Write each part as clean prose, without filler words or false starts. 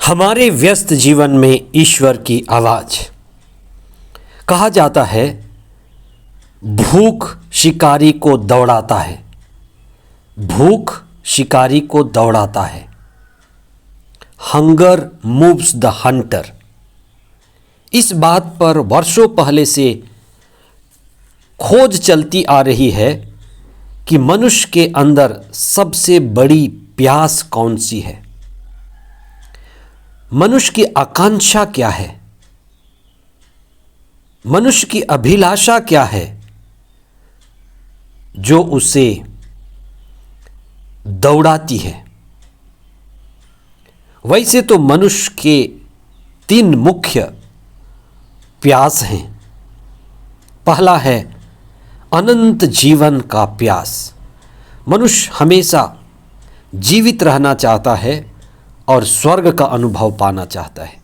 हमारे व्यस्त जीवन में ईश्वर की आवाज़। कहा जाता है भूख शिकारी को दौड़ाता है, भूख शिकारी को दौड़ाता है। Hunger moves the Hunter. इस बात पर वर्षों पहले से खोज चलती आ रही है कि मनुष्य के अंदर सबसे बड़ी प्यास कौन सी है, मनुष्य की आकांक्षा क्या है, मनुष्य की अभिलाषा क्या है जो उसे दौड़ाती है। वैसे तो मनुष्य के 3 मुख्य प्यास हैं। पहला है अनंत जीवन का प्यास। मनुष्य हमेशा जीवित रहना चाहता है और स्वर्ग का अनुभव पाना चाहता है।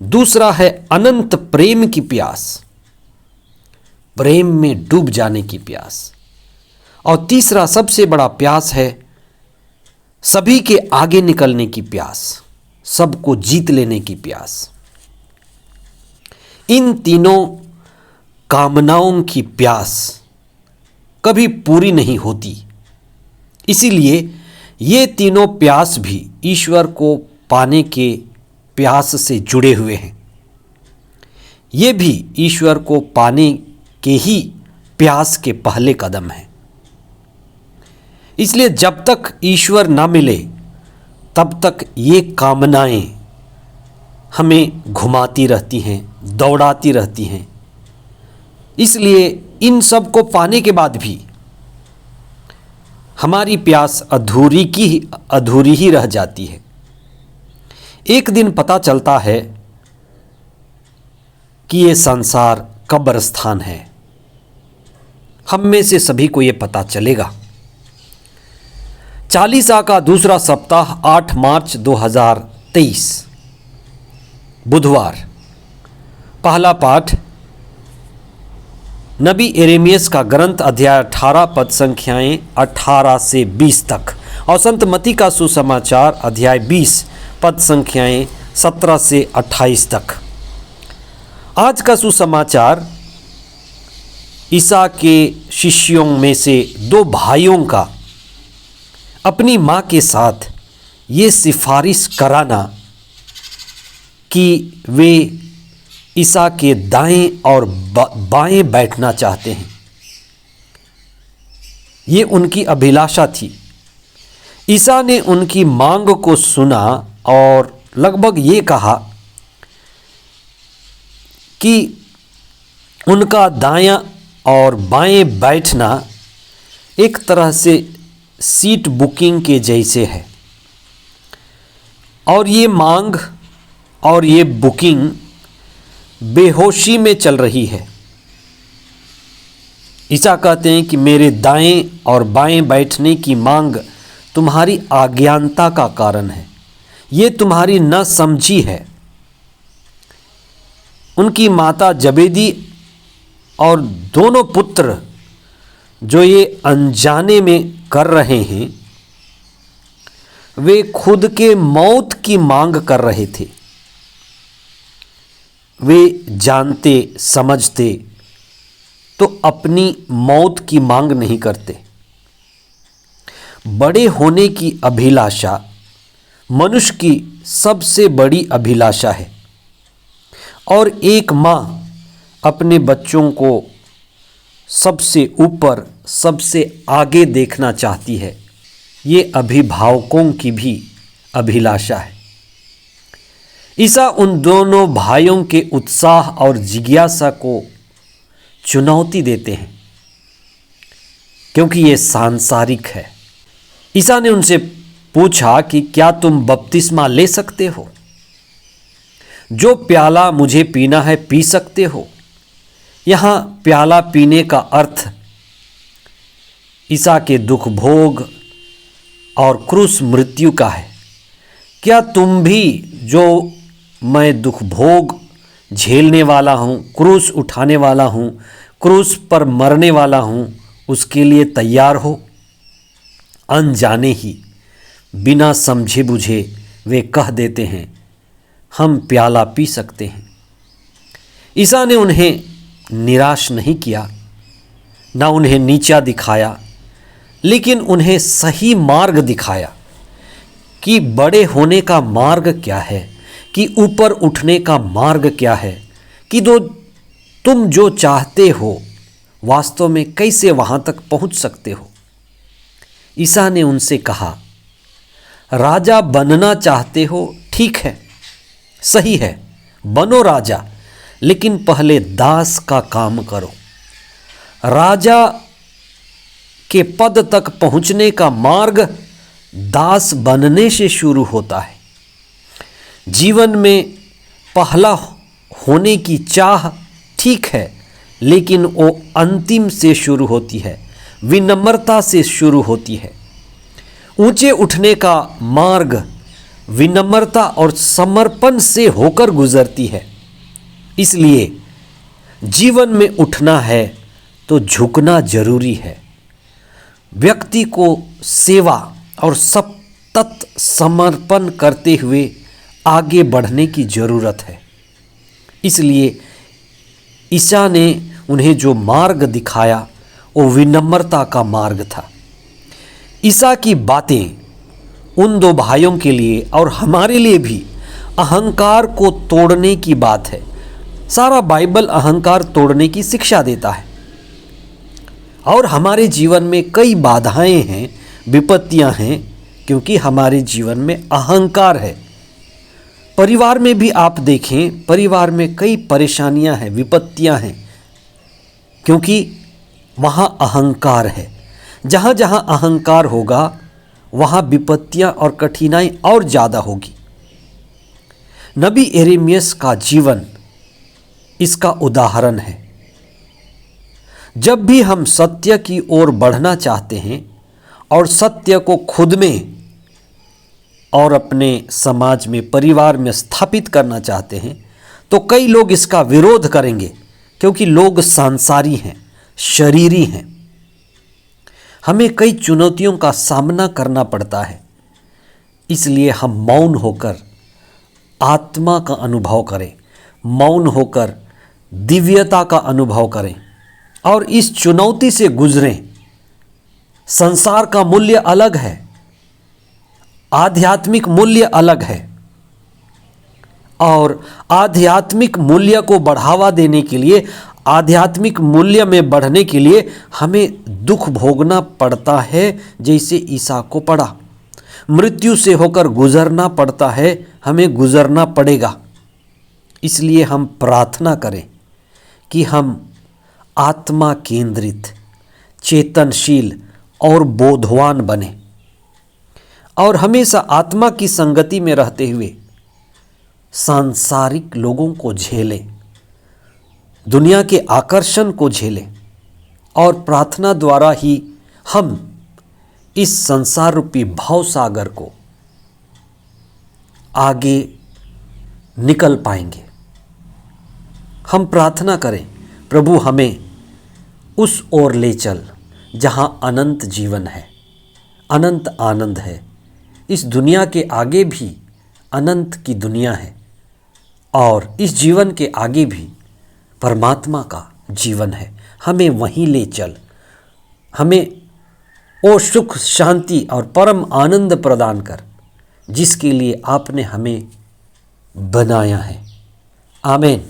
दूसरा है अनंत प्रेम की प्यास, प्रेम में डूब जाने की प्यास। और तीसरा सबसे बड़ा प्यास है सभी के आगे निकलने की प्यास, सबको जीत लेने की प्यास। इन तीनों कामनाओं की प्यास कभी पूरी नहीं होती। इसीलिए ये तीनों प्यास भी ईश्वर को पाने के प्यास से जुड़े हुए हैं। ये भी ईश्वर को पाने के ही प्यास के पहले कदम हैं। इसलिए जब तक ईश्वर ना मिले तब तक ये कामनाएं हमें घुमाती रहती हैं, दौड़ाती रहती हैं। इसलिए इन सब को पाने के बाद भी हमारी प्यास अधूरी ही रह जाती है। एक दिन पता चलता है कि ये संसार कब्रिस्तान है। हम में से सभी को ये पता चलेगा। चालीसा का दूसरा सप्ताह 8 मार्च 2023 बुधवार। पहला पाठ नबी यिर्मयाह का ग्रंथ अध्याय 18 पद संख्याएं 18 से 20 तक और संत मत्ती का सुसमाचार अध्याय 20 पद संख्याएं 17 से 28 तक। आज का सुसमाचार ईसा के शिष्यों में से 2 भाइयों का अपनी माँ के साथ ये सिफारिश कराना कि वे ईसा के दाएं और बाएं बैठना चाहते हैं, ये उनकी अभिलाषा थी। ईसा ने उनकी मांग को सुना और लगभग ये कहा कि उनका दायां और बाएं बैठना एक तरह से सीट बुकिंग के जैसे है। और ये मांग और ये बुकिंग बेहोशी में चल रही है। ईसा कहते हैं कि मेरे दाएं और बाएं बैठने की मांग तुम्हारी अज्ञानता का कारण है, ये तुम्हारी न समझी है। उनकी माता जबेदी और दोनों पुत्र जो ये अनजाने में कर रहे हैं, वे खुद के मौत की मांग कर रहे थे। वे जानते समझते तो अपनी मौत की मांग नहीं करते। बड़े होने की अभिलाषा मनुष्य की सबसे बड़ी अभिलाषा है और एक माँ अपने बच्चों को सबसे ऊपर, सबसे आगे देखना चाहती है। ये अभिभावकों की भी अभिलाषा है। ईसा उन दोनों भाइयों के उत्साह और जिज्ञासा को चुनौती देते हैं क्योंकि ये सांसारिक है। ईसा ने उनसे पूछा कि क्या तुम बपतिस्मा ले सकते हो? जो प्याला मुझे पीना है पी सकते हो? यहाँ प्याला पीने का अर्थ ईसा के दुख भोग और क्रूस मृत्यु का है। क्या तुम भी, जो मैं दुख भोग झेलने वाला हूँ, क्रूस उठाने वाला हूँ, क्रूस पर मरने वाला हूँ, उसके लिए तैयार हो? अनजाने ही बिना समझे बुझे वे कह देते हैं, हम प्याला पी सकते हैं। ईसा ने उन्हें निराश नहीं किया, ना उन्हें नीचा दिखाया, लेकिन उन्हें सही मार्ग दिखाया कि बड़े होने का मार्ग क्या है, कि ऊपर उठने का मार्ग क्या है, कि तुम जो चाहते हो वास्तव में कैसे वहाँ तक पहुँच सकते हो। ईसा ने उनसे कहा, राजा बनना चाहते हो, ठीक है, सही है, बनो राजा, लेकिन पहले दास का काम करो। राजा के पद तक पहुंचने का मार्ग दास बनने से शुरू होता है। जीवन में पहला होने की चाह ठीक है, लेकिन वो अंतिम से शुरू होती है, विनम्रता से शुरू होती है। ऊंचे उठने का मार्ग विनम्रता और समर्पण से होकर गुजरती है। इसलिए जीवन में उठना है तो झुकना जरूरी है। व्यक्ति को सेवा और सतत समर्पण करते हुए आगे बढ़ने की ज़रूरत है। इसलिए ईसा ने उन्हें जो मार्ग दिखाया वो विनम्रता का मार्ग था। ईसा की बातें उन दो भाइयों के लिए और हमारे लिए भी अहंकार को तोड़ने की बात है। सारा बाइबल अहंकार तोड़ने की शिक्षा देता है। और हमारे जीवन में कई बाधाएं हैं, विपत्तियां हैं, क्योंकि हमारे जीवन में अहंकार है। परिवार में भी आप देखें, परिवार में कई परेशानियां हैं, विपत्तियां हैं, क्योंकि वहाँ अहंकार है। जहाँ जहाँ अहंकार होगा वहाँ विपत्तियां और कठिनाई और ज़्यादा होगी। नबी यिर्मयाह का जीवन इसका उदाहरण है। जब भी हम सत्य की ओर बढ़ना चाहते हैं और सत्य को खुद में और अपने समाज में, परिवार में स्थापित करना चाहते हैं, तो कई लोग इसका विरोध करेंगे, क्योंकि लोग सांसारी हैं, शरीरी हैं। हमें कई चुनौतियों का सामना करना पड़ता है। इसलिए हम मौन होकर आत्मा का अनुभव करें, मौन होकर दिव्यता का अनुभव करें और इस चुनौती से गुजरें। संसार का मूल्य अलग है, आध्यात्मिक मूल्य अलग है, और आध्यात्मिक मूल्य को बढ़ावा देने के लिए, आध्यात्मिक मूल्य में बढ़ने के लिए हमें दुख भोगना पड़ता है। जैसे ईसा को पड़ा, मृत्यु से होकर गुजरना पड़ता है, हमें गुजरना पड़ेगा। इसलिए हम प्रार्थना करें कि हम आत्मा केंद्रित, चेतनशील और बोधवान बने और हमेशा आत्मा की संगति में रहते हुए सांसारिक लोगों को झेलें, दुनिया के आकर्षण को झेलें, और प्रार्थना द्वारा ही हम इस संसार रूपी भाव सागर को आगे निकल पाएंगे। हम प्रार्थना करें, प्रभु हमें उस ओर ले चल जहां अनंत जीवन है, अनंत आनंद है। इस दुनिया के आगे भी अनंत की दुनिया है और इस जीवन के आगे भी परमात्मा का जीवन है। हमें वहीं ले चल, हमें वो सुख, शांति और परम आनंद प्रदान कर जिसके लिए आपने हमें बनाया है। आमीन।